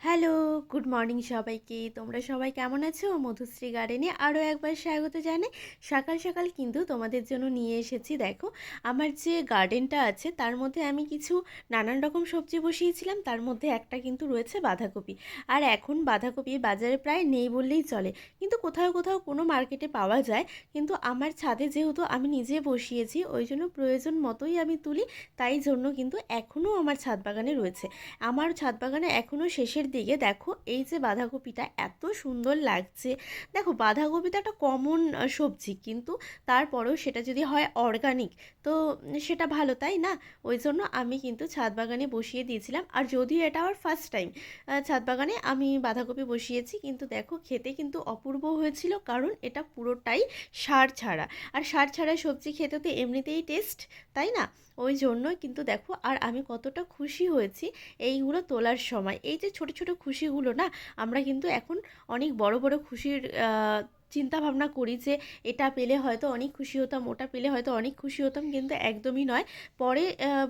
Hello, good morning সবাইকে। তোমরা সবাই কেমন আছো? মধুশ্রী গার্ডেনে আরও একবার স্বাগত জানাই। সকাল সকাল কিন্তু তোমাদের জন্য নিয়ে এসেছি। দেখো, আমার যে গার্ডেনটা আছে তার মধ্যে আমি কিছু নানান রকম সবজি বসিয়েছিলাম। তার মধ্যে একটা কিন্তু রয়েছে বাঁধাকপি। আর এখন বাঁধাকপি বাজারে প্রায় নেই বললেই চলে, কিন্তু কোথাও কোথাও কোনো মার্কেটে পাওয়া যায়। কিন্তু আমার ছাদে যেহেতু আমি নিজে বসিয়েছি, ওই জন্য প্রয়োজন মতোই আমি তুলি। তাই জন্য কিন্তু এখনও আমার ছাদ বাগানে রয়েছে। আমার ছাদ বাগানে এখনও শেষের দিকে দেখো, এই যে বাঁধাকপিটা এত সুন্দর লাগছে। দেখো, বাঁধাকপিটা একটা কমন সবজি, কিন্তু তারপরেও সেটা যদি হয় অর্গানিক, তো সেটা ভালো, তাই না? ওই জন্য আমি কিন্তু ছাদ বাগানে বসিয়ে দিয়েছিলাম। আর যদিও এটা আমার ফার্স্ট টাইম ছাদ বাগানে আমি বাঁধাকপি বসিয়েছি, কিন্তু দেখো খেতে কিন্তু অপূর্ব হয়েছিল, কারণ এটা পুরোটাই সার ছাড়া। আর সার ছাড়া সবজি খেতে তো এমনিতেই টেস্ট, তাই না? ওই জন্যই কিন্তু দেখো, আর আমি কতটা খুশি হয়েছি এইগুলো তোলার সময়। এই যে ছোট ছোট খুশিগুলো না, আমরা কিন্তু এখন অনেক বড় বড় খুশির চিন্তা ভাবনা করি যে এটা পেলে হয়তো অনেক খুশি হতাম, ওটা পেলে হয়তো অনেক খুশি হতাম, কিন্তু একদমই নয়। পরে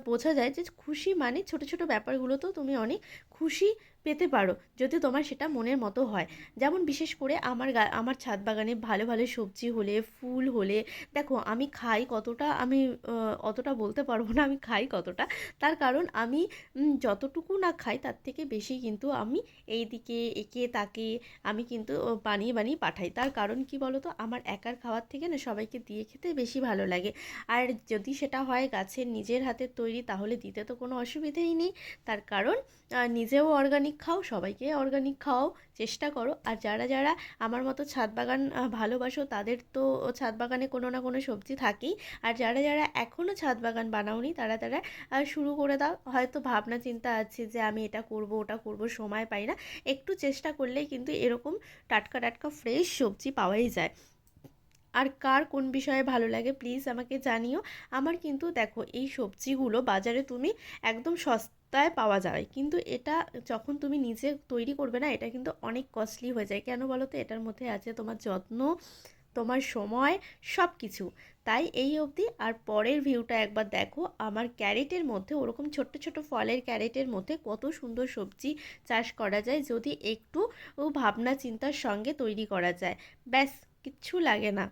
বোঝা যায় যে খুশি মানে ছোট ছোট ব্যাপারগুলোতেও তুমি অনেক খুশি পেতে পারো, যদি তোমার সেটা মনের মতো হয়। যেমন বিশেষ করে আমার ছাদ বাগানে ভালো ভালো সবজি হলে, ফুল হলে, দেখো আমি খাই কতটা, আমি অতটা বলতে পারবো না আমি খাই কতটা। তার কারণ আমি যতটুকু না খাই তার থেকে বেশি কিন্তু আমি এই দিকে একে তাকে আমি কিন্তু বানিয়ে বানিয়ে পাঠাই। তার কারণ কি বলো তো, আমার একার খাওয়ার থেকে না সবাইকে দিয়ে খেতে বেশি ভালো লাগে। আর যদি সেটা হয় গাছের নিজের হাতের তৈরি, তাহলে দিতে তো কোনো অসুবিধেই নেই। তার কারণ নিজেও অর্গানিক খাও, সবাইকে অর্গানিক খাওয়াও চেষ্টা করো। আর যারা যারা আমার মতো ছাদ বাগান ভালোবাসো, তাদের তো ছাদ বাগানে কোনো না কোনো সবজি থাকেই। আর যারা যারা এখনও ছাদ বাগান বানাওনি, তারা তারা শুরু করে দাও। হয়তো ভাবনা চিন্তা আছে যে আমি এটা করব ওটা করব, সময় পাই না, একটু চেষ্টা করলেই কিন্তু এরকম টাটকা টাটকা ফ্রেশ সবজি পাওয়াই যায়। আর কার কোন বিষয়ে ভালো লাগে প্লিজ আমাকে জানিও। আমার কিন্তু দেখো, এই সবজিগুলো বাজারে তুমি একদম সস্তায় পাওয়া যায়, কিন্তু এটা যখন তুমি নিজে তৈরি করবে না, এটা কিন্তু অনেক কস্টলি হয়ে যায়। কেন বলো তো? এটার মধ্যে আছে তোমার যত্ন, তোমার সময়, সব কিছু। তাই এই অবধি। আর পরের ভিউটা একবার দেখো, আমার ক্যারেটের মধ্যে ওরকম ছোট্ট ছোট ফলের ক্যারেটের মধ্যে কত সুন্দর সবজি চাষ করা যায়, যদি একটু ভাবনা চিন্তার সঙ্গে তৈরি করা যায়। ব্যাস, কিচ্ছু লাগে না।